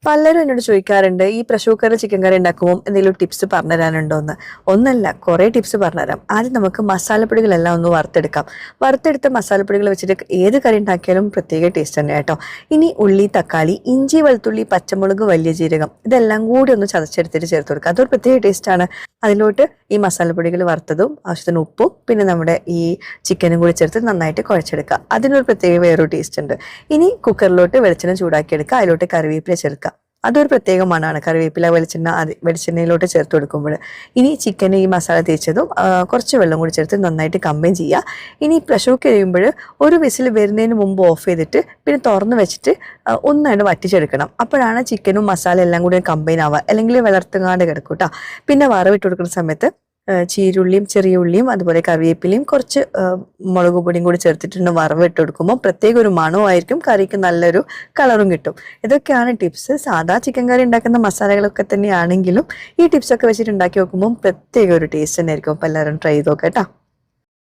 പലരും എന്നോട് ചോദിക്കാറുണ്ട് ഈ പ്രഷർ കുക്കറിൽ ചിക്കൻ കറി ഉണ്ടാക്കുമ്പോൾ എന്തെങ്കിലും ടിപ്സ് പറഞ്ഞു തരാനുണ്ടോ എന്ന്. ഒന്നല്ല, കുറേ ടിപ്സ് പറഞ്ഞുതരാം. ആദ്യം നമുക്ക് മസാലപ്പൊടികളെല്ലാം ഒന്ന് വറുത്തെടുക്കാം. വറുത്തെടുത്ത മസാലപ്പൊടികൾ വെച്ചിട്ട് ഏത് കറി ഉണ്ടാക്കിയാലും പ്രത്യേക ടേസ്റ്റ് തന്നെ കേട്ടോ. ഇനി ഉള്ളി, തക്കാളി, ഇഞ്ചി, വെളുത്തുള്ളി, പച്ചമുളക്, വലിയ ജീരകം ഇതെല്ലാം കൂടി ഒന്ന് ചതച്ചെടുത്തിട്ട് ചേർത്ത് കൊടുക്കുക. അതൊരു പ്രത്യേക ടേസ്റ്റാണ്. അതിലോട്ട് ഈ മസാലപ്പൊടികൾ വറുത്തതും ആവശ്യത്തിന് ഉപ്പും പിന്നെ നമ്മുടെ ഈ ചിക്കനും കൂടി ചേർത്ത് നന്നായിട്ട് കുഴച്ചെടുക്കുക. അതിനൊരു പ്രത്യേക വേറൊരു ടേസ്റ്റ് ഉണ്ട്. ഇനി കുക്കറിലോട്ട് വെളിച്ചെണ്ണ ചൂടാക്കിയെടുക്കുക. അതിലോട്ട് കറിവേപ്പില ചേർക്കുക. അതൊരു പ്രത്യേക മണമാണ് കറിവേപ്പില വെളിച്ചെണ്ണയിലോട്ട് ചേർത്ത് കൊടുക്കുമ്പോൾ. ഇനി ചിക്കൻ ഈ മസാല തേച്ചതും കുറച്ച് വെള്ളം കൂടി ചേർത്ത് നന്നായിട്ട് കമ്പൈൻ ചെയ്യുക. ഇനി പ്രഷർ കുക്ക് കഴിയുമ്പോൾ ഒരു വിസിൽ വരുന്നതിന് മുമ്പ് ഓഫ് ചെയ്തിട്ട് പിന്നെ തുറന്ന് വെച്ചിട്ട് ഒന്നായിട്ട് വറ്റിച്ചെടുക്കണം. അപ്പോഴാണ് ചിക്കനും മസാല എല്ലാം കൂടി കമ്പൈൻ ആവുക. അല്ലെങ്കിൽ വളർത്തുങ്ങാണ്ട് കിടക്കും കേട്ടോ. പിന്നെ വറവിട്ട് കൊടുക്കുന്ന സമയത്ത് ചീരുള്ളിയും ചെറിയ ഉള്ളിയും അതുപോലെ കറിവേപ്പിലയും കുറച്ച് മുളക് പൊടിയും കൂടി ചേർത്തിട്ടുണ്ട് വറവിട്ട് കൊടുക്കുമ്പോൾ പ്രത്യേക ഒരു മണവുമായിരിക്കും, കറിക്ക് നല്ലൊരു കളറും കിട്ടും. ഇതൊക്കെയാണ് ടിപ്സ്. സാധാ ചിക്കൻ കറി ഉണ്ടാക്കുന്ന മസാലകളൊക്കെ തന്നെയാണെങ്കിലും ഈ ടിപ്സൊക്കെ വെച്ചിട്ട് ഉണ്ടാക്കി നോക്കുമ്പോൾ പ്രത്യേക ഒരു ടേസ്റ്റ് തന്നെ ആയിരിക്കും. അപ്പോൾ എല്ലാവരും ട്രൈ ചെയ്ത് നോക്കാം കേട്ടോ.